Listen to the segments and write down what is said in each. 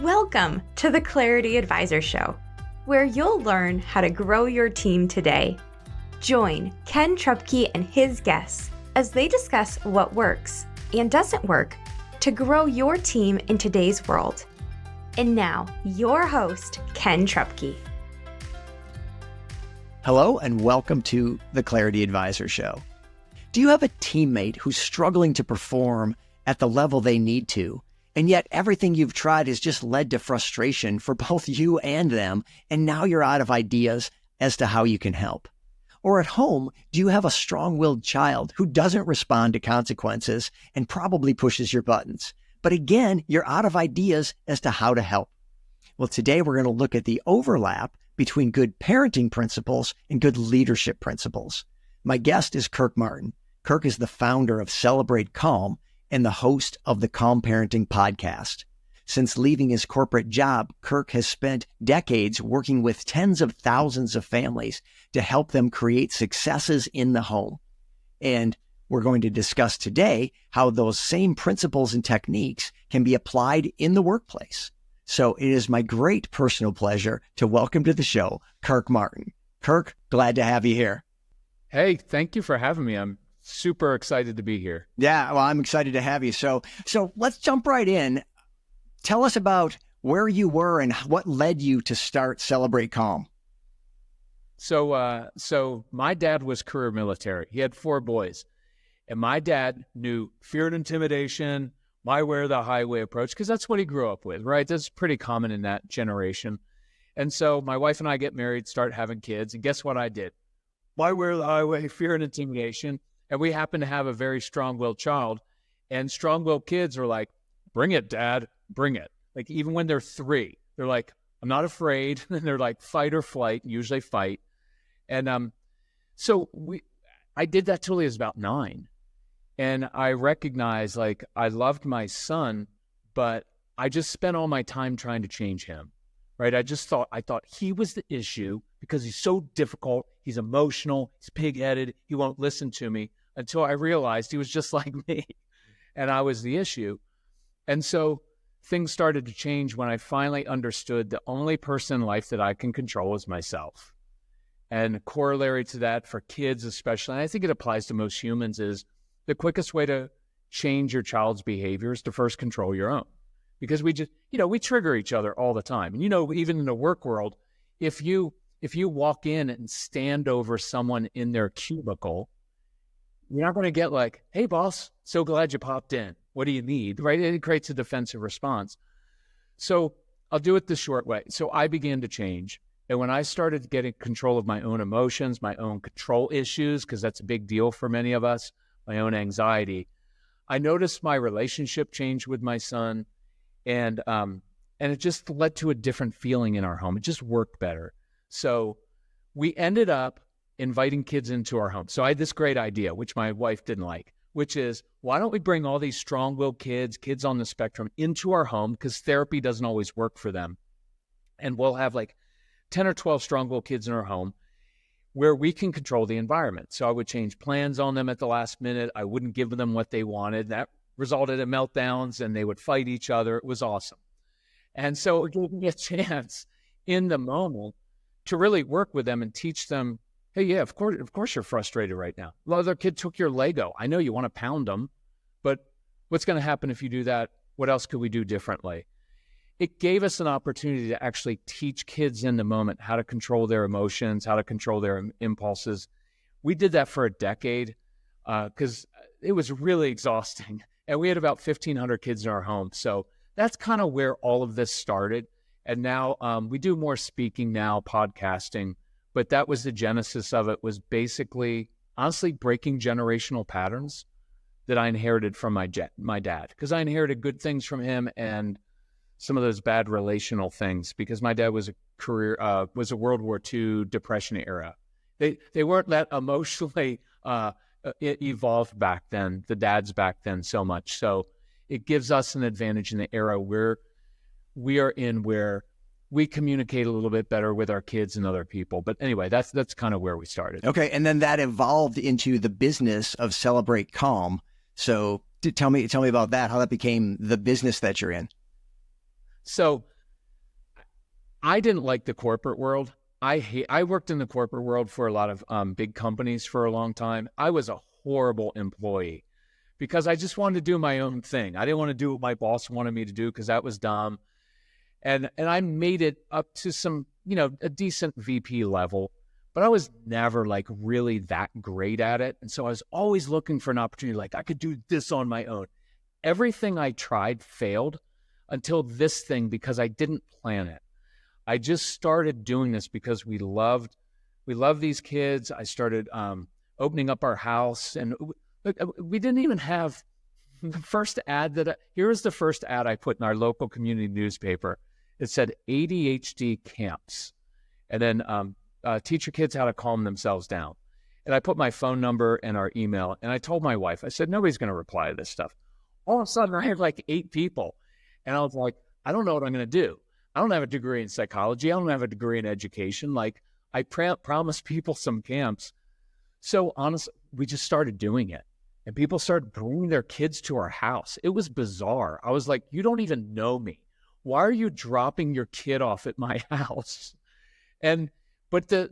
Welcome to the Clarity Advisor Show, where you'll learn how to grow your team today. Join Ken Trupke and his guests as they discuss what works and doesn't work to grow your team in today's world. And now, your host, Ken Trupke. Hello, and welcome to the Clarity Advisor Show. Do you have a teammate who's struggling to perform at the level they need to, and yet everything you've tried has just led to frustration for both you and them, and now you're out of ideas as to how you can help? Or at home, do you have a strong-willed child who doesn't respond to consequences and probably pushes your buttons? But again, you're out of ideas as to how to help. Well, today we're going to look at the overlap between good parenting principles and good leadership principles. My guest is Kirk Martin. Kirk is the founder of Celebrate Calm and the host of the Calm Parenting podcast. Since leaving his corporate job, Kirk has spent decades working with tens of thousands of families to help them create successes in the home. And we're going to discuss today how those same principles and techniques can be applied in the workplace. So it is my great personal pleasure to welcome to the show, Kirk Martin. Kirk, glad to have you here. Hey, thank you for having me. I'm super excited to be here. Yeah, well, I'm excited to have you. So let's jump right in. Tell us about where you were and what led you to start Celebrate Calm. So my dad was career military. He had 4 boys. And my dad knew fear and intimidation, my way or the highway approach, because that's what he grew up with, right? That's pretty common in that generation. And so my wife and I get married, start having kids, and guess what I did? My way or the highway, fear and intimidation. And we happen to have a very strong-willed child. And strong-willed kids are like, bring it, Dad, bring it. Like even when they're 3, they're like, I'm not afraid. And they're like fight or flight, usually fight. And I did that till he was about 9. And I recognized, like, I loved my son, but I just spent all my time trying to change him, right? I thought he was the issue because he's so difficult. He's emotional. He's pig-headed. He won't listen to me, until I realized he was just like me and I was the issue. And so things started to change when I finally understood the only person in life that I can control is myself. And corollary to that for kids especially, and I think it applies to most humans, is the quickest way to change your child's behavior is to first control your own. Because we just, we trigger each other all the time. And even in the work world, if you walk in and stand over someone in their cubicle, you're not going to get like, hey boss, so glad you popped in. What do you need? Right? It creates a defensive response. So I'll do it the short way. So I began to change. And when I started getting control of my own emotions, my own control issues, because that's a big deal for many of us, my own anxiety, I noticed my relationship change with my son, and it just led to a different feeling in our home. It just worked better. So we ended up inviting kids into our home. So I had this great idea, which my wife didn't like, which is, why don't we bring all these strong-willed kids on the spectrum into our home, because therapy doesn't always work for them. And we'll have like 10 or 12 strong-willed kids in our home where we can control the environment. So I would change plans on them at the last minute. I wouldn't give them what they wanted. That resulted in meltdowns, and they would fight each other. It was awesome. And so it gave me a chance in the moment to really work with them and teach them, hey, yeah, of course you're frustrated right now. The other kid took your Lego. I know you want to pound them, but what's going to happen if you do that? What else could we do differently? It gave us an opportunity to actually teach kids in the moment how to control their emotions, how to control their impulses. We did that for a decade because it was really exhausting. And we had about 1,500 kids in our home. So that's kind of where all of this started. And now we do more speaking now, podcasting. But that was the genesis of it, was basically, honestly, breaking generational patterns that I inherited from my dad. Because I inherited good things from him and some of those bad relational things, because my dad was a World War II Depression era. They weren't that emotionally evolved back then, the dads back then, so much. So it gives us an advantage in the era where we are in, where we communicate a little bit better with our kids and other people. But anyway, that's kind of where we started. Okay. And then that evolved into the business of Celebrate Calm. So tell me about that, how that became the business that you're in. So I didn't like the corporate world. I worked in the corporate world for a lot of big companies for a long time. I was a horrible employee because I just wanted to do my own thing. I didn't want to do what my boss wanted me to do because that was dumb. And I made it up to some, a decent VP level, but I was never like really that great at it. And so I was always looking for an opportunity, like I could do this on my own. Everything I tried failed until this thing because I didn't plan it. I just started doing this because we love these kids. I started opening up our house, and we didn't even have the first ad here was the first ad I put in our local community newspaper. It said ADHD camps, and then teach your kids how to calm themselves down. And I put my phone number and our email, and I told my wife, I said, nobody's going to reply to this stuff. All of a sudden, I had like 8 people, and I was like, I don't know what I'm going to do. I don't have a degree in psychology. I don't have a degree in education. Like I promised people some camps. So honestly, we just started doing it, and people started bringing their kids to our house. It was bizarre. I was like, you don't even know me. Why are you dropping your kid off at my house? But it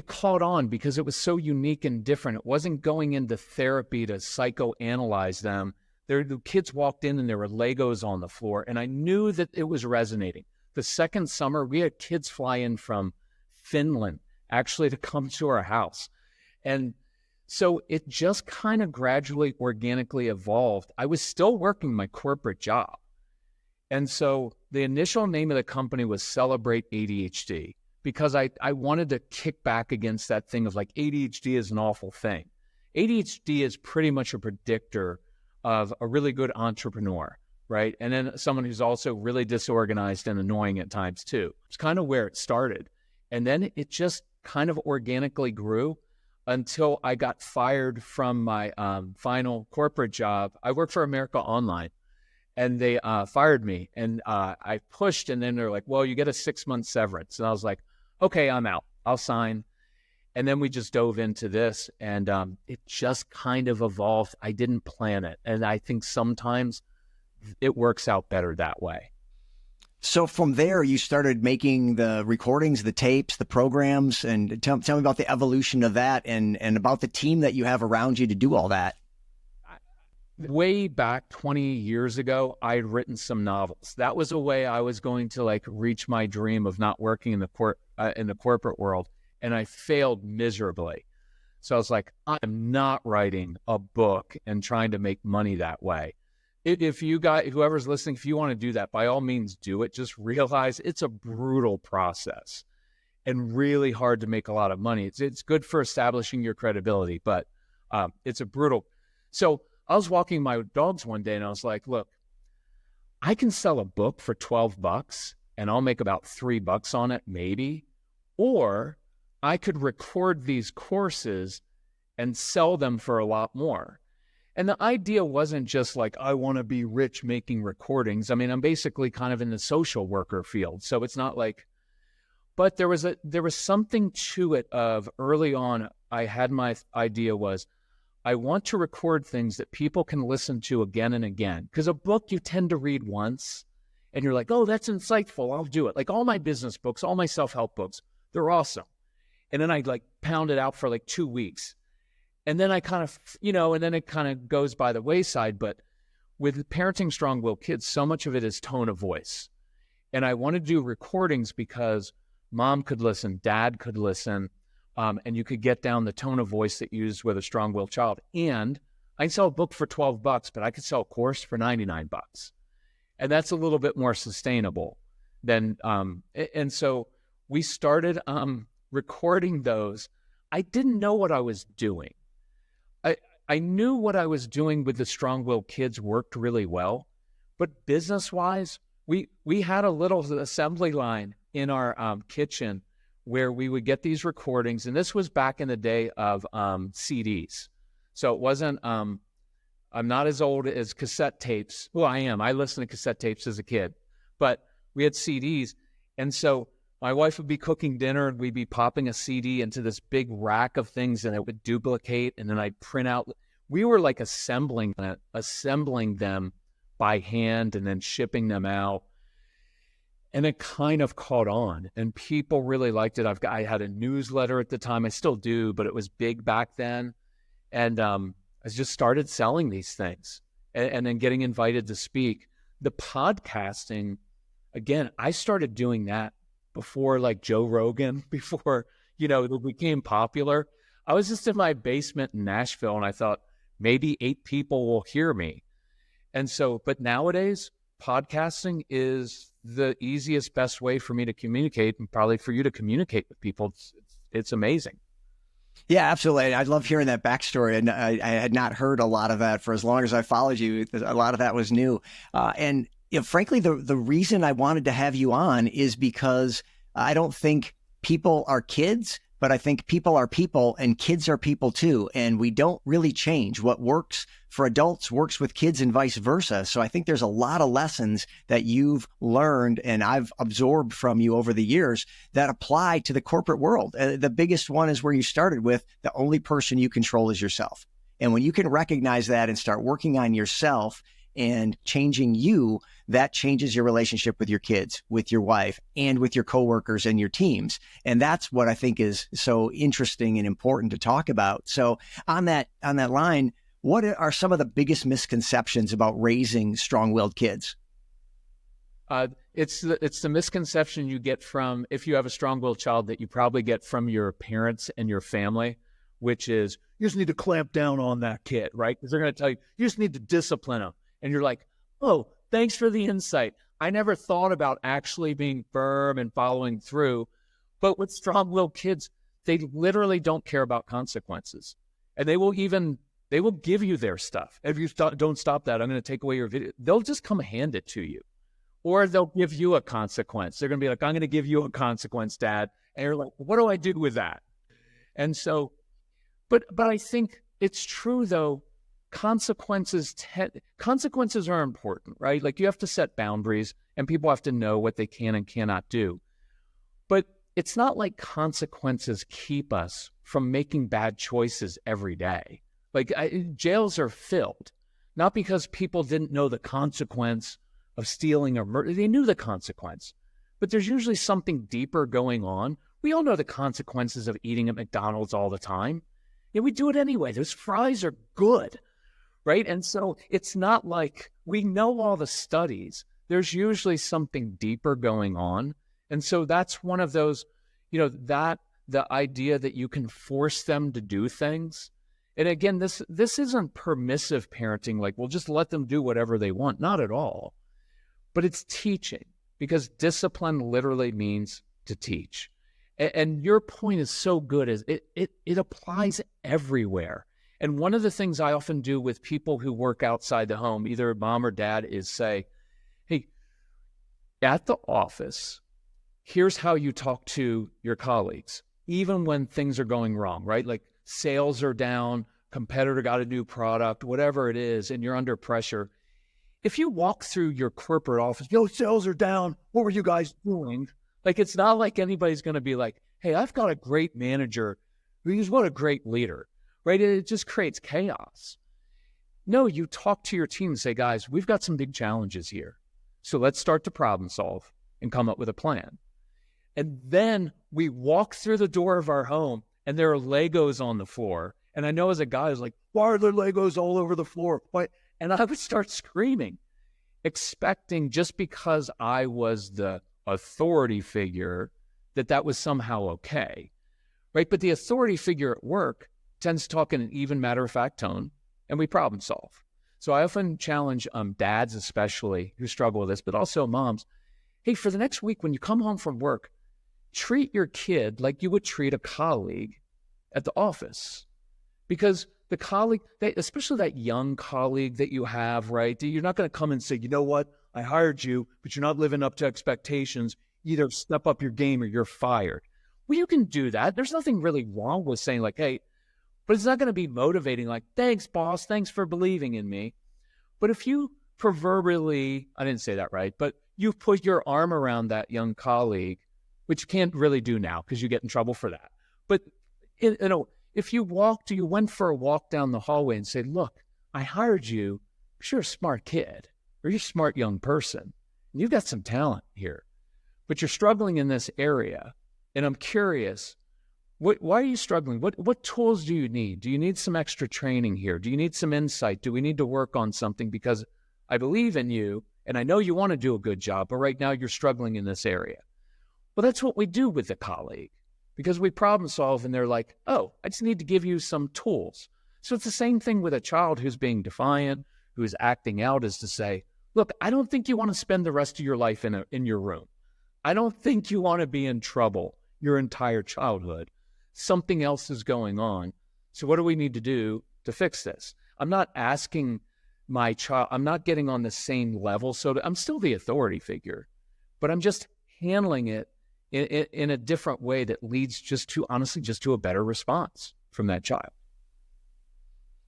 caught on because it was so unique and different. It wasn't going into therapy to psychoanalyze them. The kids walked in and there were Legos on the floor, and I knew that it was resonating. The second summer, we had kids fly in from Finland actually to come to our house. And so it just kind of gradually, organically evolved. I was still working my corporate job. And so the initial name of the company was Celebrate ADHD because I wanted to kick back against that thing of like ADHD is an awful thing. ADHD is pretty much a predictor of a really good entrepreneur, right? And then someone who's also really disorganized and annoying at times too. It's kind of where it started. And then it just kind of organically grew until I got fired from my final corporate job. I worked for America Online, and they fired me. And I pushed, and then they're like, well, you get a 6-month severance. And I was like, okay, I'm out. I'll sign. And then we just dove into this, and it just kind of evolved. I didn't plan it. And I think sometimes it works out better that way. So from there, you started making the recordings, the tapes, the programs, and tell me about the evolution of that and about the team that you have around you to do all that. Way back 20 years ago, I had written some novels. That was a way I was going to like reach my dream of not working in the corporate world. And I failed miserably. So I was like, I'm not writing a book and trying to make money that way. If you guys, whoever's listening, if you want to do that, by all means do it. Just realize it's a brutal process and really hard to make a lot of money. It's good for establishing your credibility, but it's a brutal. So I was walking my dogs one day and I was like, look, I can sell a book for $12 and I'll make about $3 on it, maybe. Or I could record these courses and sell them for a lot more. And the idea wasn't just like, I want to be rich making recordings. I mean, I'm basically kind of in the social worker field. So it's not like, but there was something to it of early on. I had my idea was, I want to record things that people can listen to again and again. Because a book you tend to read once and you're like, oh, that's insightful. I'll do it. Like all my business books, all my self-help books, they're awesome. And then I like pound it out for like 2 weeks. And then I kind of, and then it kind of goes by the wayside. But with parenting strong-willed kids, so much of it is tone of voice. And I want to do recordings because mom could listen, dad could listen, and you could get down the tone of voice that you use with a strong-willed child. And I can sell a book for $12, but I could sell a course for $99. And that's a little bit more sustainable than, and so we started recording those. I didn't know what I was doing. I knew what I was doing with the strong-willed kids worked really well, but business-wise, we had a little assembly line in our kitchen where we would get these recordings, and this was back in the day of CDs. So it wasn't, I'm not as old as cassette tapes. Well, I am. I listened to cassette tapes as a kid, but we had CDs. And so my wife would be cooking dinner and we'd be popping a CD into this big rack of things and it would duplicate. And then I'd print out. We were like assembling them by hand and then shipping them out. And it kind of caught on, and people really liked it. I had a newsletter at the time. I still do, but it was big back then. And I just started selling these things and then getting invited to speak. The podcasting, again, I started doing that before like Joe Rogan, before, it became popular. I was just in my basement in Nashville, and I thought maybe 8 people will hear me. And so, but nowadays, podcasting is the easiest, best way for me to communicate, and probably for you to communicate with people. It's amazing. Yeah, absolutely. I love hearing that backstory. And I had not heard a lot of that for as long as I followed you. A lot of that was new. And frankly, the reason I wanted to have you on is because I don't think people are kids, but I think people are people, and kids are people too. And we don't really change. What works for adults works with kids and vice versa. So I think there's a lot of lessons that you've learned and I've absorbed from you over the years that apply to the corporate world. The biggest one is where you started with: the only person you control is yourself. And when you can recognize that and start working on yourself and changing you, that changes your relationship with your kids, with your wife, and with your coworkers and your teams. And that's what I think is so interesting and important to talk about. So on that line, what are some of the biggest misconceptions about raising strong-willed kids? It's the misconception you get from, if you have a strong-willed child, that you probably get from your parents and your family, which is, you just need to clamp down on that kid, right? Because they're going to tell you, you just need to discipline them. And you're like, oh, thanks for the insight. I never thought about actually being firm and following through. But with strong-willed kids, they literally don't care about consequences. And they will give you their stuff. If you don't stop that, I'm going to take away your video. They'll just come hand it to you. Or they'll give you a consequence. They're going to be like, I'm going to give you a consequence, Dad. And you're like, what do I do with that? And so, but I think it's true, though. Consequences are important, right? Like, you have to set boundaries, and people have to know what they can and cannot do. But it's not like consequences keep us from making bad choices every day. Like, jails are filled, not because people didn't know the consequence of stealing or murder. They knew the consequence, but there's usually something deeper going on. We all know the consequences of eating at McDonald's all the time. Yeah, we do it anyway. Those fries are good. Right? And so it's not like we know all the studies. There's usually something deeper going on. And so that's one of those, that the idea that you can force them to do things. And again, this isn't permissive parenting, like, we'll just let them do whatever they want. Not at all. But it's teaching, because discipline literally means to teach. And your point is so good, is it applies everywhere. And one of the things I often do with people who work outside the home, either mom or dad, is say, hey, at the office, here's how you talk to your colleagues, even when things are going wrong, right? Like, sales are down, competitor got a new product, whatever it is, and you're under pressure. If you walk through your corporate office, sales are down, what were you guys doing? Like, it's not like anybody's going to be like, hey, I've got a great manager. What a great leader. Right? It just creates chaos. No, you talk to your team and say, guys, we've got some big challenges here. So let's start to problem solve and come up with a plan. And then we walk through the door of our home, and there are Legos on the floor. And I know, as a guy, I was like, why are there Legos all over the floor? Why? And I would start screaming, expecting, just because I was the authority figure, that was somehow okay. Right? But the authority figure at work tends to talk in an even, matter-of-fact tone, and we problem solve. So I often challenge dads, especially, who struggle with this, but also moms. Hey, for the next week, when you come home from work, treat your kid like you would treat a colleague at the office. Because the colleague, especially that young colleague that you have, right? You're not going to come and say, you know what? I hired you, but you're not living up to expectations. Either step up your game or you're fired. Well, you can do that. There's nothing really wrong with saying, like, hey, but it's not going to be motivating, like, thanks, boss, thanks for believing in me. But if you proverbially, I didn't say that right, but you put your arm around that young colleague, which you can't really do now because you get in trouble for that. But, if you went for a walk down the hallway and said, look, I hired you, because you're a smart kid, or you're a smart young person, and you've got some talent here, but you're struggling in this area. And I'm curious, why are you struggling? What tools do you need? Do you need some extra training here? Do you need some insight? Do we need to work on something? Because I believe in you, and I know you want to do a good job, but right now you're struggling in this area. Well, that's what we do with a colleague, because we problem solve, and they're like, oh, I just need to give you some tools. So it's the same thing with a child who's being defiant, who's acting out, is to say, look, I don't think you want to spend the rest of your life in your room. I don't think you want to be in trouble your entire childhood. Something else is going on. So what do we need to do to fix this? I'm not asking my child, I'm not getting on the same level. So I'm still the authority figure, but I'm just handling it in a different way that leads just to a better response from that child.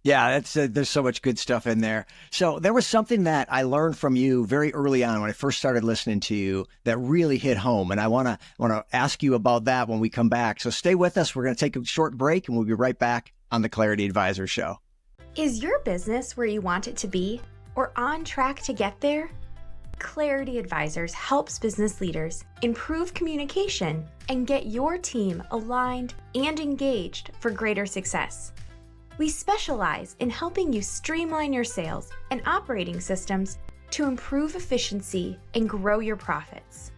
Yeah, there's so much good stuff in there. So there was something that I learned from you very early on when I first started listening to you that really hit home. And I want to ask you about that when we come back. So stay with us. We're going to take a short break, and we'll be right back on the Clarity Advisor Show. Is your business where you want it to be, or on track to get there? Clarity Advisors helps business leaders improve communication and get your team aligned and engaged for greater success. We specialize in helping you streamline your sales and operating systems to improve efficiency and grow your profits.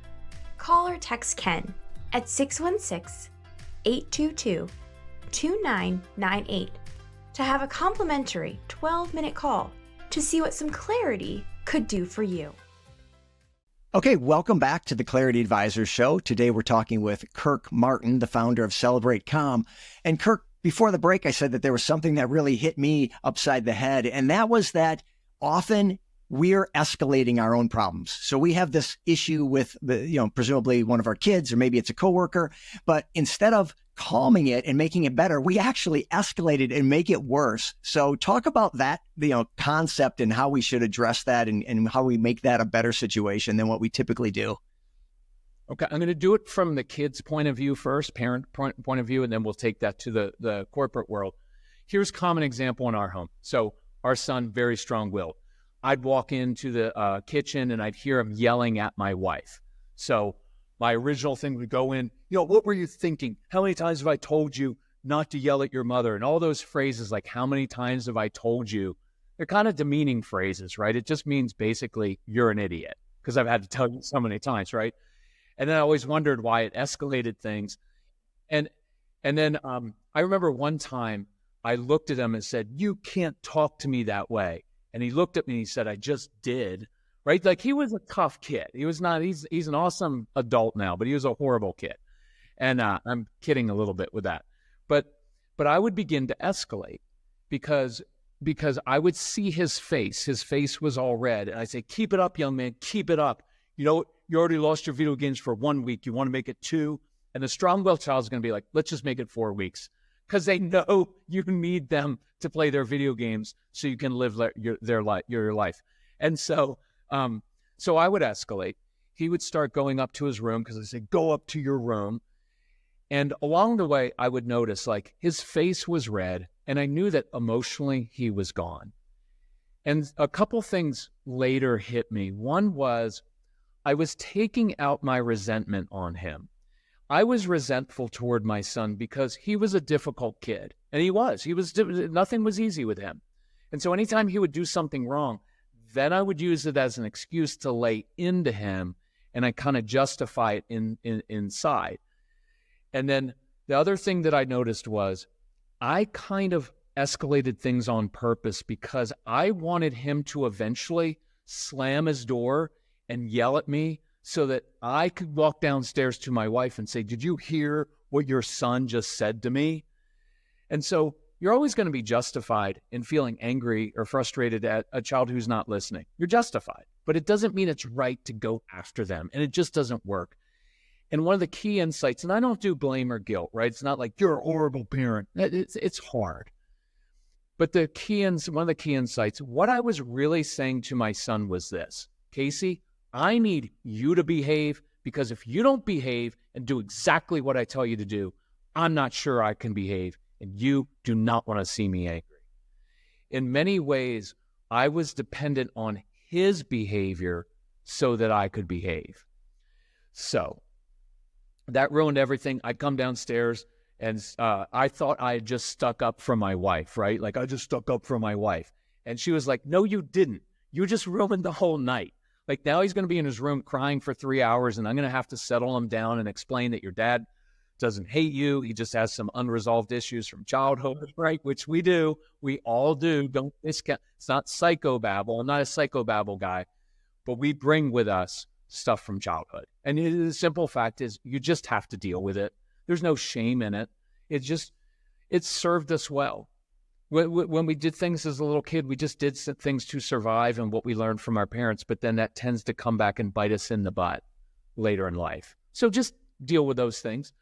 Call or text Ken at 616-822-2998 to have a complimentary 12-minute call to see what some clarity could do for you. Okay, welcome back to the Clarity Advisor Show. Today we're talking with Kirk Martin, the founder of Celebrate Calm. And Kirk, before the break, I said that there was something that really hit me upside the head, and that was that often we're escalating our own problems. So we have this issue with presumably one of our kids, or maybe it's a coworker, but instead of calming it and making it better, we actually escalate it and make it worse. So talk about that, concept and how we should address that and how we make that a better situation than what we typically do. Okay, I'm going to do it from the kid's point of view first, parent point of view, and then we'll take that to the corporate world. Here's a common example in our home. So our son, very strong-willed. I'd walk into the kitchen and I'd hear him yelling at my wife. So my original thing would go in, what were you thinking? How many times have I told you not to yell at your mother? And all those phrases like, how many times have I told you? They're kind of demeaning phrases, right? It just means basically you're an idiot, because I've had to tell you so many times, right? And then I always wondered why it escalated things. And then I remember one time I looked at him and said, you can't talk to me that way. And he looked at me and he said, I just did, right? Like, he was a tough kid. He was not, he's an awesome adult now, but he was a horrible kid. And I'm kidding a little bit with that. But I would begin to escalate because I would see his face. His face was all red. And I say, keep it up, young man, keep it up. You already lost your video games for 1 week. You want to make it 2? And the strong-willed child is going to be like, let's just make it 4 weeks, because they know you need them to play their video games so you can live your life. And so I would escalate. He would start going up to his room, because I say, go up to your room. And along the way, I would notice, like, his face was red, and I knew that emotionally he was gone. And a couple things later hit me. One was, I was taking out my resentment on him. I was resentful toward my son because he was a difficult kid. And he was. Nothing was easy with him. And so anytime he would do something wrong, then I would use it as an excuse to lay into him, and I kind of justify it inside. And then the other thing that I noticed was I kind of escalated things on purpose because I wanted him to eventually slam his door and yell at me so that I could walk downstairs to my wife and say, did you hear what your son just said to me? And so you're always going to be justified in feeling angry or frustrated at a child who's not listening. You're justified, but it doesn't mean it's right to go after them, and it just doesn't work. And one of the key insights, and I don't do blame or guilt, right? It's not like you're a horrible parent. It's hard. But one of the key insights, what I was really saying to my son was this: Casey, I need you to behave, because if you don't behave and do exactly what I tell you to do, I'm not sure I can behave, and you do not want to see me angry. In many ways, I was dependent on his behavior so that I could behave. So that ruined everything. I come downstairs and I thought I had just stuck up for my wife, right? Like, I just stuck up for my wife. And she was like, no, you didn't. You just ruined the whole night. Like, now he's going to be in his room crying for 3 hours, and I'm going to have to settle him down and explain that your dad doesn't hate you. He just has some unresolved issues from childhood, right? Which we do. We all do. Don't discount. It's not psychobabble. I'm not a psychobabble guy, but we bring with us stuff from childhood. And the simple fact is, you just have to deal with it. There's no shame in it. It served us well. When we did things as a little kid, we just did things to survive and what we learned from our parents, but then that tends to come back and bite us in the butt later in life. So just deal with those things.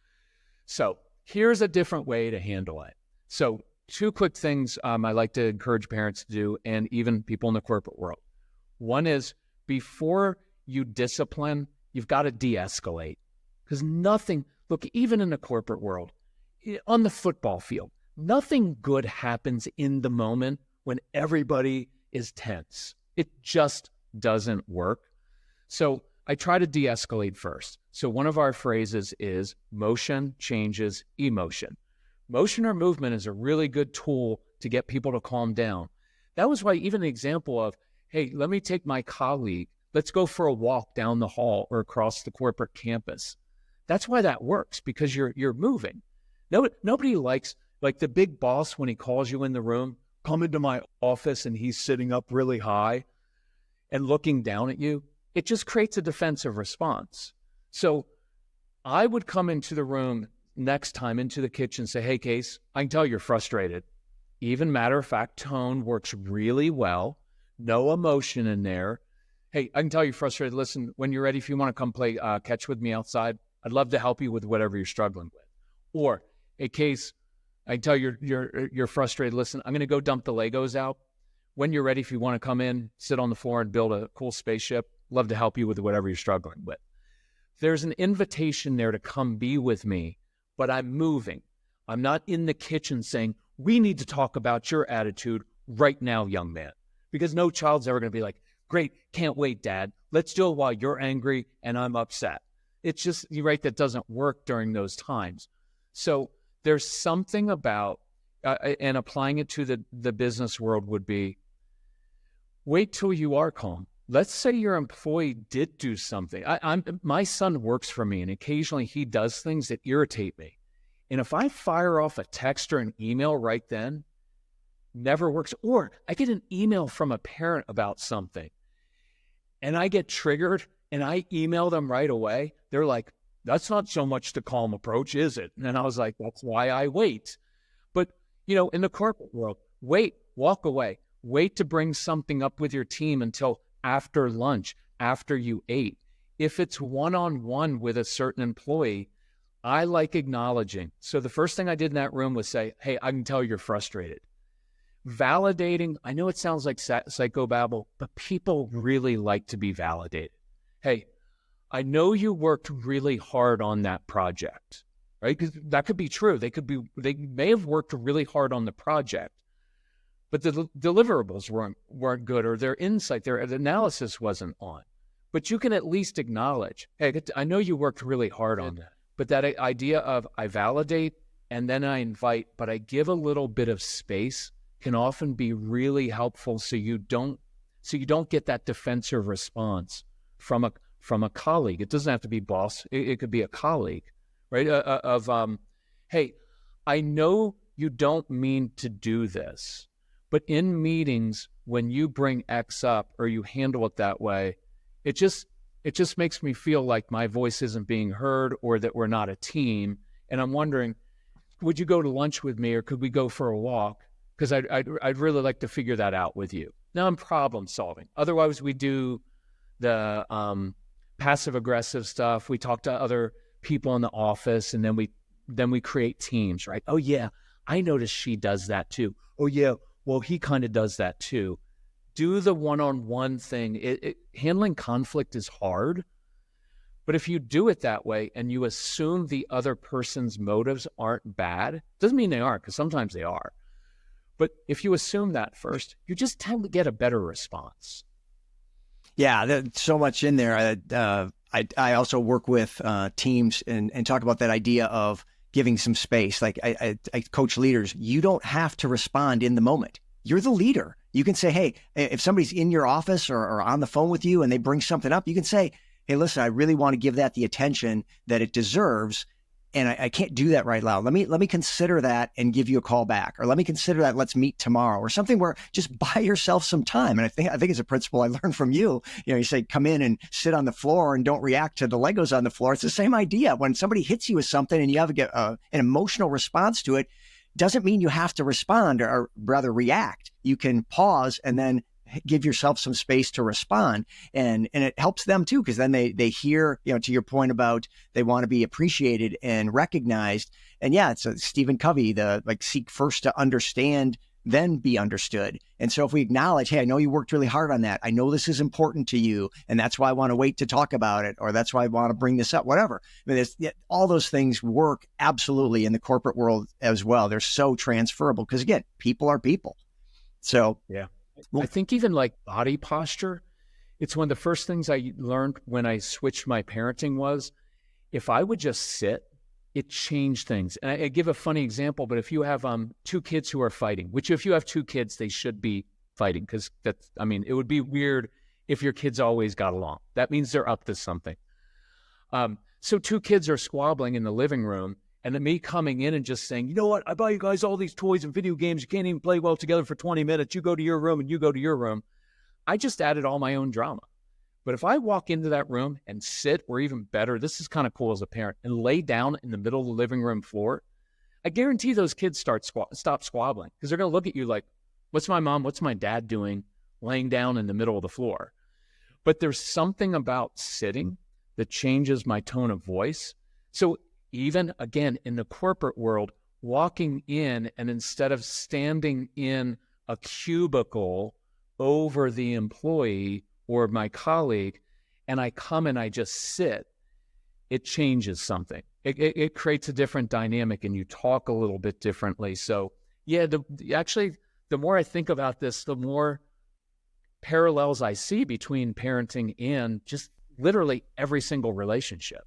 So here's a different way to handle it. So 2 quick things I like to encourage parents to do, and even people in the corporate world. One is, before you discipline, you've got to de-escalate. Because look, even in the corporate world, on the football field, nothing good happens in the moment when everybody is tense. It just doesn't work. So I try to de-escalate first. So one of our phrases is, motion changes emotion. Motion or movement is a really good tool to get people to calm down. That was why even the example of, hey, let me take my colleague, let's go for a walk down the hall or across the corporate campus. That's why that works, because you're moving. Nobody likes, like, the big boss when he calls you in the room, come into my office, and he's sitting up really high and looking down at you. It just creates a defensive response. So I would come into the room next time, into the kitchen, and say, hey, Case, I can tell you're frustrated. Even matter-of-fact tone works really well. No emotion in there. Hey, I can tell you're frustrated. Listen, when you're ready, if you want to come play catch with me outside, I'd love to help you with whatever you're struggling with. Or, hey, Case, I can tell you're frustrated. Listen, I'm going to go dump the Legos out. When you're ready, if you want to come in, sit on the floor and build a cool spaceship, love to help you with whatever you're struggling with. There's an invitation there to come be with me, but I'm moving. I'm not in the kitchen saying, we need to talk about your attitude right now, young man. Because no child's ever going to be like, great, can't wait, Dad. Let's do it while you're angry and I'm upset. It's just, you're right, that doesn't work during those times. So there's something about, and applying it to the business world would be, wait till you are calm. Let's say your employee did do something. My son works for me, and occasionally he does things that irritate me. And if I fire off a text or an email right then, never works. Or I get an email from a parent about something, and I get triggered, and I email them right away. They're like, that's not so much the calm approach, is it? And I was like, that's why I wait. But, in the corporate world, wait, walk away. Wait to bring something up with your team until after lunch, after you ate. If it's one-on-one with a certain employee, I like acknowledging. So the first thing I did in that room was say, hey, I can tell you're frustrated. Validating, I know it sounds like psychobabble, but people really like to be validated. Hey, I know you worked really hard on that project, right? Because that could be true. They may have worked really hard on the project, but the deliverables weren't good, or their insight, their analysis wasn't on. But you can at least acknowledge, hey, I know you worked really hard on that. But that idea of I validate and then I invite, but I give a little bit of space, can often be really helpful, so you don't get that defensive response from a colleague. It doesn't have to be boss. It could be a colleague, right? Hey, I know you don't mean to do this, but in meetings, when you bring X up or you handle it that way, it just makes me feel like my voice isn't being heard, or that we're not a team. And I'm wondering, would you go to lunch with me, or could we go for a walk? Because I'd really like to figure that out with you. Now I'm problem solving. Otherwise, we do the passive aggressive stuff. We talk to other people in the office, and then we create teams, right? Oh yeah, I noticed she does that too. Oh yeah, well, he kind of does that too. Do the one-on-one thing. Handling conflict is hard, but if you do it that way and you assume the other person's motives aren't bad, doesn't mean they aren't, because sometimes they are. But if you assume that first, you just tend to get a better response. Yeah, there's so much in there. I also work with teams and talk about that idea of giving some space. Like I coach leaders. You don't have to respond in the moment. You're the leader. You can say, hey, if somebody's in your office or on the phone with you and they bring something up, you can say, hey, listen, I really want to give that the attention that it deserves. And I can't do that right now. Let me consider that and give you a call back, or let me consider that. Let's meet tomorrow, or something where just buy yourself some time. And I think it's a principle I learned from you. You say, come in and sit on the floor and don't react to the Legos on the floor. It's the same idea. When somebody hits you with something and you have an emotional response to it, doesn't mean you have to respond or rather react. You can pause and then give yourself some space to respond. And it helps them too, because then they hear, to your point about they want to be appreciated and recognized. And yeah, it's Stephen Covey, seek first to understand, then be understood. And so if we acknowledge, hey, I know you worked really hard on that. I know this is important to you. And that's why I want to wait to talk about it. Or that's why I want to bring this up, whatever. I mean, all those things work absolutely in the corporate world as well. They're so transferable because, again, people are people. So, yeah. I think even like body posture, it's one of the first things I learned when I switched my parenting was if I would just sit, it changed things. And I give a funny example, but if you have two kids who are fighting, which if you have two kids, they should be fighting because it would be weird if your kids always got along. That means they're up to something. So two kids are squabbling in the living room. And then me coming in and just saying, you know what, I buy you guys all these toys and video games. You can't even play well together for 20 minutes. You go to your room and you go to your room. I just added all my own drama. But if I walk into that room and sit, or even better, this is kind of cool as a parent, and lay down in the middle of the living room floor, I guarantee those kids stop squabbling because they're going to look at you like, what's my mom, what's my dad doing laying down in the middle of the floor? But there's something about sitting that changes my tone of voice. So even, again, in the corporate world, walking in and instead of standing in a cubicle over the employee or my colleague, and I come and I just sit, it changes something. It creates a different dynamic and you talk a little bit differently. So yeah, the more I think about this, the more parallels I see between parenting and just literally every single relationship.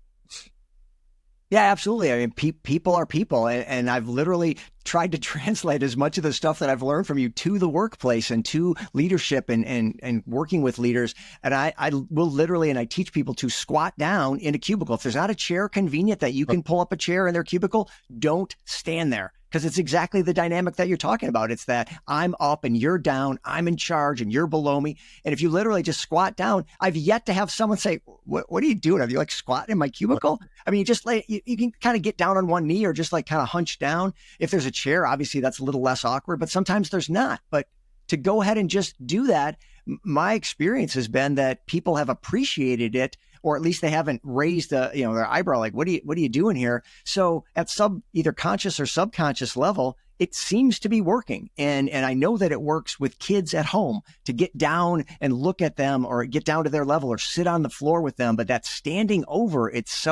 Yeah, absolutely. I mean, people are people. And I've literally tried to translate as much of the stuff that I've learned from you to the workplace and to leadership and working with leaders. And I will literally, and I teach people to squat down in a cubicle. If there's not a chair convenient that you can pull up a chair in their cubicle, don't stand there. Because it's exactly the dynamic that you're talking about. It's that I'm up and you're down, I'm in charge and you're below me. And if you literally just squat down, I've yet to have someone say, what are you doing? Are you like squatting in my cubicle? I mean, you just you can kind of get down on one knee or just like kind of hunch down. If there's a chair, obviously that's a little less awkward, but sometimes there's not. But to go ahead and just do that, my experience has been that people have appreciated it, or at least they haven't raised their eyebrow, like, what are you doing here? So at either conscious or subconscious level, it seems to be working. And I know that it works with kids at home to get down and look at them or get down to their level or sit on the floor with them. But that standing over, it's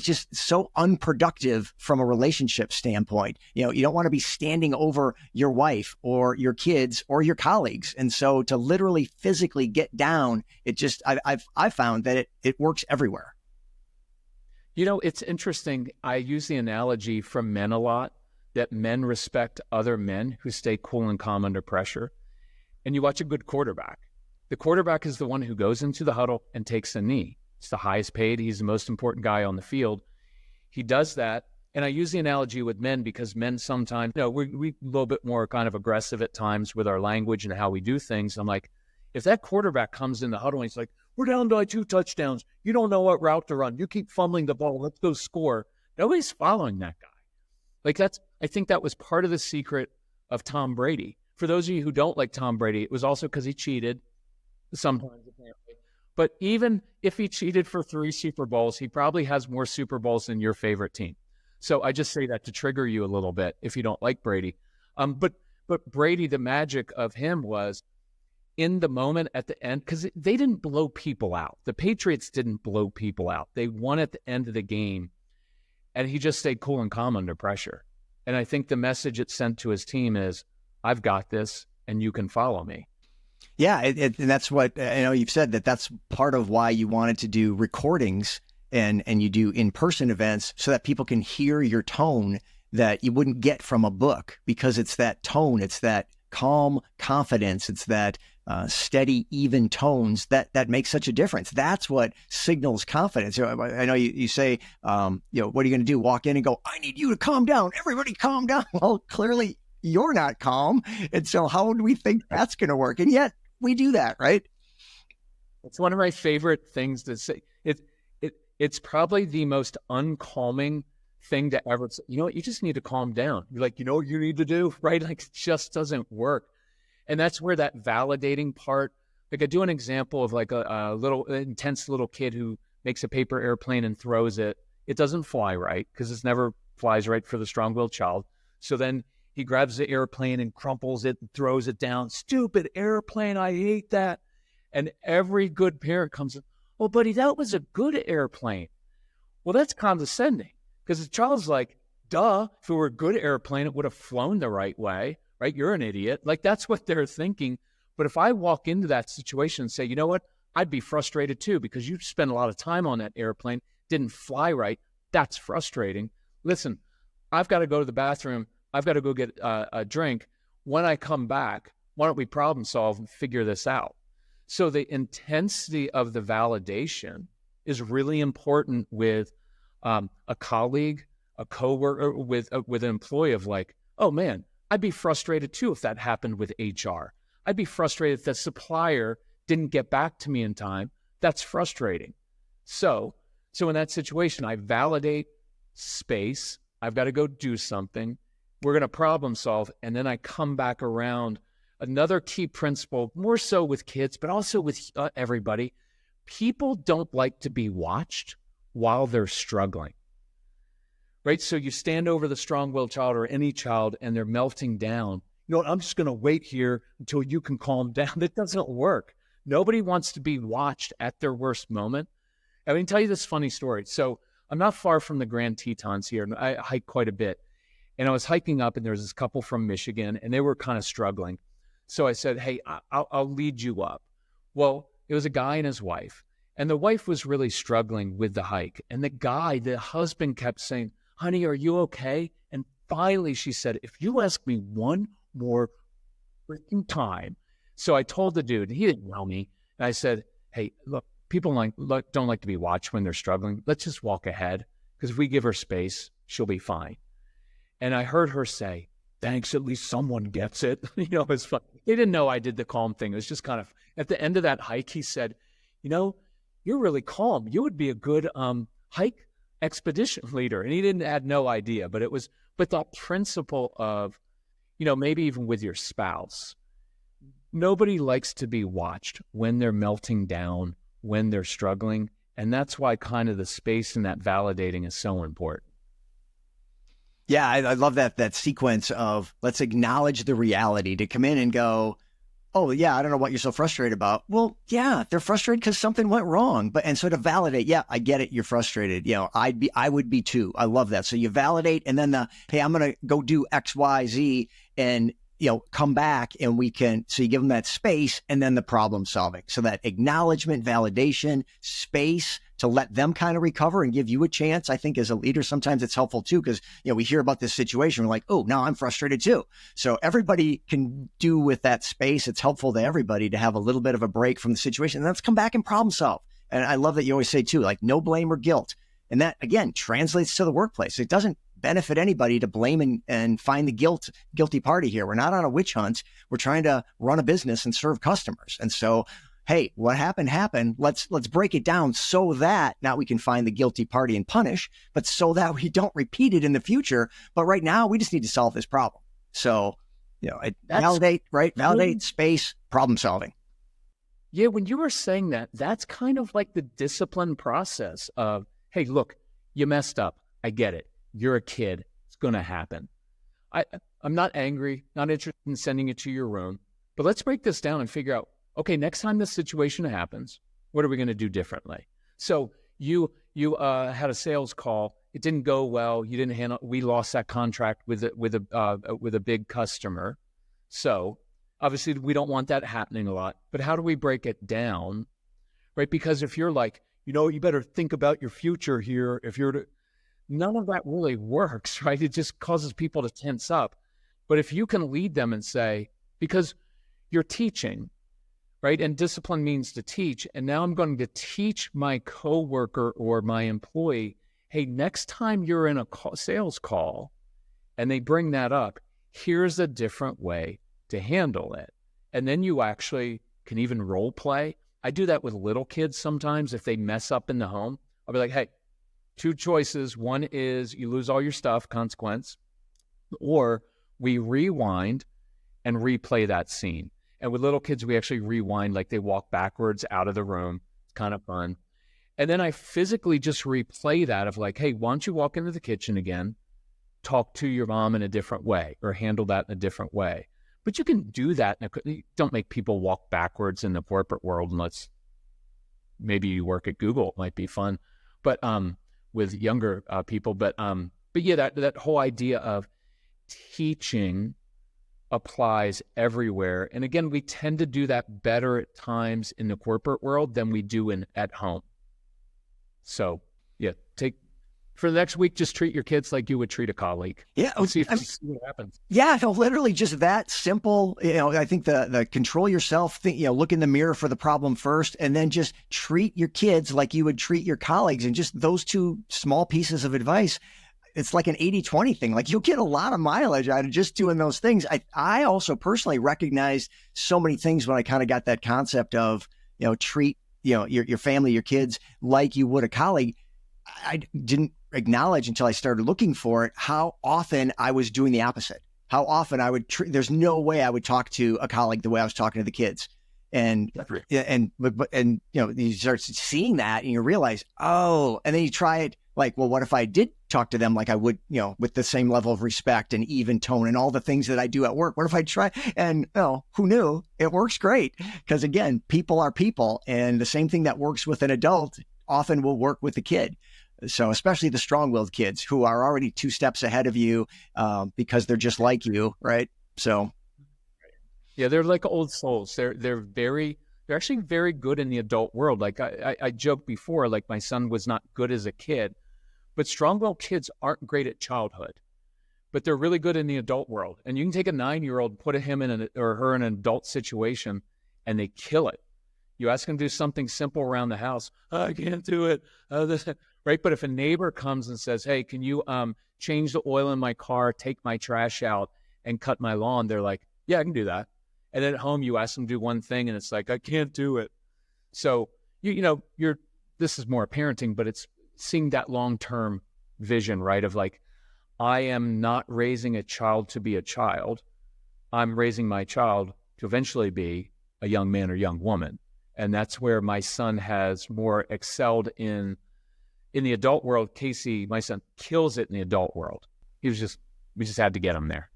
just so unproductive from a relationship standpoint. You don't want to be standing over your wife or your kids or your colleagues. And so to literally physically get down, I've found that it works everywhere. It's interesting. I use the analogy from men a lot that men respect other men who stay cool and calm under pressure. And you watch a good quarterback. The quarterback is the one who goes into the huddle and takes a knee. He's the highest paid. He's the most important guy on the field. He does that. And I use the analogy with men because men sometimes, we're a little bit more kind of aggressive at times with our language and how we do things. I'm like, if that quarterback comes in the huddle and he's like, we're down by 2 touchdowns. You don't know what route to run. You keep fumbling the ball. Let's go score. Nobody's following that guy. I think that was part of the secret of Tom Brady. For those of you who don't like Tom Brady, it was also because he cheated sometimes, apparently. But even if he cheated for 3 Super Bowls, he probably has more Super Bowls than your favorite team. So I just say that to trigger you a little bit if you don't like Brady. But Brady, the magic of him was in the moment at the end, because they didn't blow people out. The Patriots didn't blow people out. They won at the end of the game, and he just stayed cool and calm under pressure. And I think the message it sent to his team is, I've got this, and you can follow me. Yeah, and that's what I know you've said that's part of why you wanted to do recordings and you do in-person events so that people can hear your tone that you wouldn't get from a book, because it's that tone, it's that calm confidence, it's that steady, even tones that makes such a difference. That's what signals confidence. I know you say, what are you going to do? Walk in and go, I need you to calm down. Everybody calm down. Well, clearly you're not calm. And so how do we think that's going to work? And yet we do that, right? It's one of my favorite things to say. It's probably the most uncalming thing to ever say. You know what? You just need to calm down. You're like, you know what you need to do, right? Like, it just doesn't work. And that's where that validating part, like I do an example of like a little intense little kid who makes a paper airplane and throws it. It doesn't fly right because it never flies right for the strong-willed child. So then he grabs the airplane and crumples it and throws it down. Stupid airplane, I hate that. And every good parent comes, oh, buddy, that was a good airplane. Well, that's condescending because the child's like, duh, if it were a good airplane, it would have flown the right way, right? You're an idiot. Like, that's what they're thinking. But if I walk into that situation and say, you know what, I'd be frustrated too because you spent a lot of time on that airplane, didn't fly right. That's frustrating. Listen, I've got to go to the bathroom. I've got to go get a drink. When I come back, why don't we problem solve and figure this out? So the intensity of the validation is really important with a colleague, a coworker, with an employee of like, oh man, I'd be frustrated too if that happened with HR. I'd be frustrated if the supplier didn't get back to me in time. That's frustrating. So in that situation, I validate space. I've got to go do something. We're going to problem solve. And then I come back around. Another key principle, more so with kids, but also with everybody. People don't like to be watched while they're struggling, right? So you stand over the strong-willed child or any child and they're melting down. You know what? I'm just going to wait here until you can calm down. That doesn't work. Nobody wants to be watched at their worst moment. I mean, tell you this funny story. So I'm not far from the Grand Tetons here, and I hike quite a bit. And I was hiking up, and there was this couple from Michigan, and they were kind of struggling. So I said, hey, I'll lead you up. Well, it was a guy and his wife, and the wife was really struggling with the hike. And the husband kept saying, honey, are you okay? And finally she said, if you ask me one more freaking time. So I told the dude, he didn't know me. And I said, hey, look, people don't like to be watched when they're struggling. Let's just walk ahead, because if we give her space, she'll be fine. And I heard her say, thanks, at least someone gets it. It's fun. They didn't know I did the calm thing. It was just kind of, at the end of that hike, he said, you're really calm. You would be a good hike expedition leader. And he had no idea, but the principle of, maybe even with your spouse, nobody likes to be watched when they're melting down, when they're struggling. And that's why kind of the space and that validating is so important. Yeah, I love that sequence of let's acknowledge the reality, to come in and go, oh, yeah, I don't know what you're so frustrated about. Well, yeah, they're frustrated because something went wrong. And so to validate, yeah, I get it. You're frustrated. I would be too. I love that. So you validate, and then hey, I'm going to go do X, Y, Z, and come back, and so you give them that space, and then the problem solving. So that acknowledgement, validation, space to let them kind of recover and give you a chance. I think as a leader, sometimes it's helpful too, because, we hear about this situation. We're like, oh, now I'm frustrated too. So everybody can do with that space. It's helpful to everybody to have a little bit of a break from the situation, and let's come back and problem solve. And I love that you always say too, like no blame or guilt. And that again translates to the workplace. It doesn't benefit anybody to blame and find the guilty party here. We're not on a witch hunt. We're trying to run a business and serve customers. And so, hey, what happened. Let's break it down so that now we can find the guilty party and punish, but so that we don't repeat it in the future. But right now we just need to solve this problem. So, validate, right? Validate, space, problem solving. Yeah. When you were saying that, that's kind of like the discipline process of, hey, look, you messed up. I get it. You're a kid. It's going to happen. I'm not angry, not interested in sending it to your room, but let's break this down and figure out, okay, next time this situation happens, what are we going to do differently? So you had a sales call. It didn't go well. You didn't handle. We lost that contract with a big customer. So Obviously, we don't want that happening a lot, but how do we break it down, right? Because if you're like, you better think about your future here. None of that really works, right? It just causes people to tense up. But if you can lead them and say, because you're teaching, right? And discipline means to teach. And now I'm going to teach my coworker or my employee, hey, next time you're in a sales call and they bring that up, here's a different way to handle it. And then you actually can even role play. I do that with little kids sometimes. If they mess up in the home, I'll be like, hey, 2 choices. One is you lose all your stuff, consequence, or we rewind and replay that scene. And with little kids, we actually rewind, like they walk backwards out of the room. It's kind of fun. And then I physically just replay that of like, hey, why don't you walk into the kitchen again, talk to your mom in a different way or handle that in a different way. But you can do that. Don't make people walk backwards in the corporate world unless maybe you work at Google. It might be fun, but with younger people. But yeah, that whole idea of teaching applies everywhere. And again, we tend to do that better at times in the corporate world than we do at home. So yeah, for the next week, just treat your kids like you would treat a colleague. Yeah. See what happens. Yeah. No, literally just that simple. I think the control yourself, look in the mirror for the problem first, and then just treat your kids like you would treat your colleagues. And just those 2 small pieces of advice, it's like an 80-20 thing. Like you'll get a lot of mileage out of just doing those things. I also personally recognized so many things when I kind of got that concept of, treat, your family, your kids like you would a colleague. I didn't acknowledge until I started looking for it, how often I was doing the opposite. How often I would, there's no way I would talk to a colleague the way I was talking to the kids. And you start seeing that and you realize, oh, and then you try it like, well, what if I did talk to them like I would, with the same level of respect and even tone and all the things that I do at work? What if I try? And who knew? It works great. Because again, people are people, and the same thing that works with an adult often will work with a kid. So especially the strong-willed kids who are already 2 steps ahead of you because they're just like you, right? So. Yeah, they're like old souls. They're actually very good in the adult world. Like I joked before, like my son was not good as a kid, but strong-willed kids aren't great at childhood, but they're really good in the adult world. And you can take a 9-year-old, put him or her in an adult situation, and they kill it. You ask them to do something simple around the house. Oh, I can't do it. Right? But if a neighbor comes and says, hey, can you change the oil in my car, take my trash out, and cut my lawn? They're like, yeah, I can do that. And then at home, you ask them to do one thing, and it's like, I can't do it. So, this is more parenting, but it's seeing that long-term vision, right? Of like, I am not raising a child to be a child. I'm raising my child to eventually be a young man or young woman. And that's where my son has more excelled in the adult world. Casey, my son, kills it in the adult world. We just had to get him there.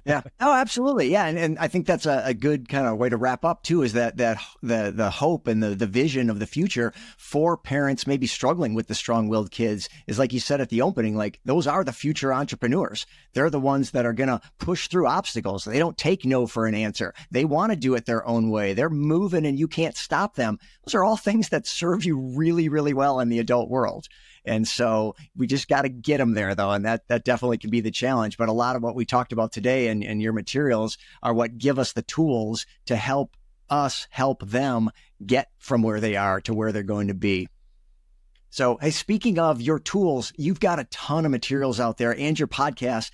Yeah. Oh, absolutely. Yeah. And I think that's a good kind of way to wrap up too, is that the hope and the vision of the future for parents maybe struggling with the strong-willed kids is, like you said at the opening, like those are the future entrepreneurs. They're the ones that are going to push through obstacles. They don't take no for an answer. They want to do it their own way. They're moving and you can't stop them. Those are all things that serve you really, really well in the adult world. And so we just got to get them there, though. And that definitely can be the challenge. But a lot of what we talked about today and your materials are what give us the tools to help us help them get from where they are to where they're going to be. So, hey, speaking of your tools, you've got a ton of materials out there and your podcast.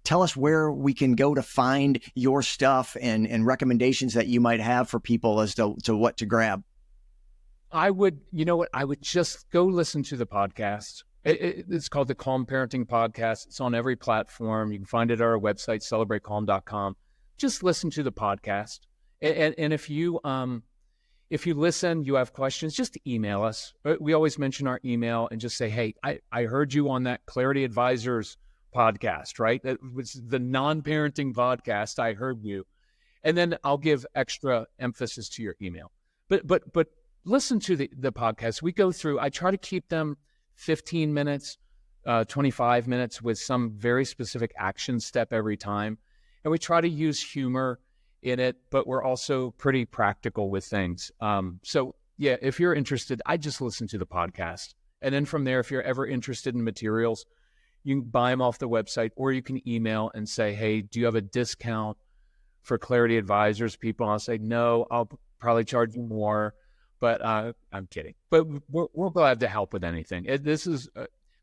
Tell us where we can go to find your stuff and recommendations that you might have for people as to what to grab. I would just go listen to the podcast. It's called the Calm Parenting Podcast. It's on every platform. You can find it at our website, celebratecalm.com. Just listen to the podcast. And if you listen, you have questions, just email us. We always mention our email and just say, hey, I heard you on that Clarity Advisors podcast, right? That was the non-parenting podcast. I heard you. And then I'll give extra emphasis to your email. But listen to the podcast. We go through, I try to keep them 15 minutes, 25 minutes with some very specific action step every time. And we try to use humor in it, but we're also pretty practical with things. So yeah, if you're interested, I just listen to the podcast. And then from there, if you're ever interested in materials, you can buy them off the website, or you can email and say, hey, do you have a discount for Clarity Advisors people? I'll say, no, I'll probably charge you more, but I'm kidding. But we're glad to help with anything.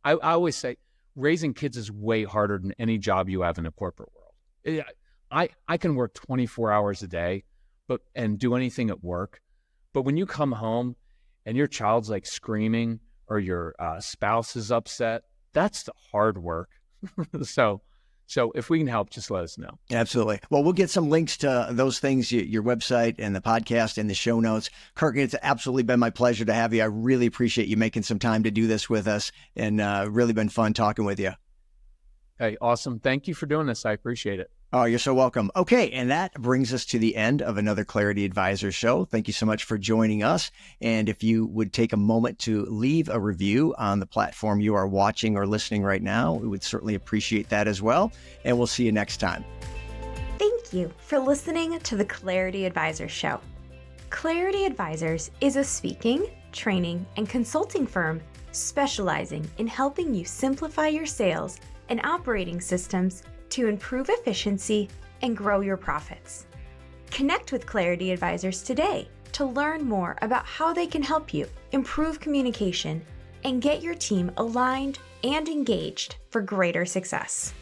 I always say, raising kids is way harder than any job you have in the corporate world. I can work 24 hours a day and do anything at work. But when you come home and your child's like screaming or your spouse is upset, that's the hard work. So if we can help, just let us know. Absolutely. Well, we'll get some links to those things, your website and the podcast and the show notes. Kirk, it's absolutely been my pleasure to have you. I really appreciate you making some time to do this with us, and really been fun talking with you. Hey, awesome. Thank you for doing this. I appreciate it. Oh, you're so welcome. Okay, and that brings us to the end of another Clarity Advisor show. Thank you so much for joining us. And if you would take a moment to leave a review on the platform you are watching or listening right now, we would certainly appreciate that as well. And we'll see you next time. Thank you for listening to the Clarity Advisor Show. Clarity Advisors is a speaking, training, and consulting firm specializing in helping you simplify your sales and operating systems to improve efficiency and grow your profits. Connect with Clarity Advisors today to learn more about how they can help you improve communication and get your team aligned and engaged for greater success.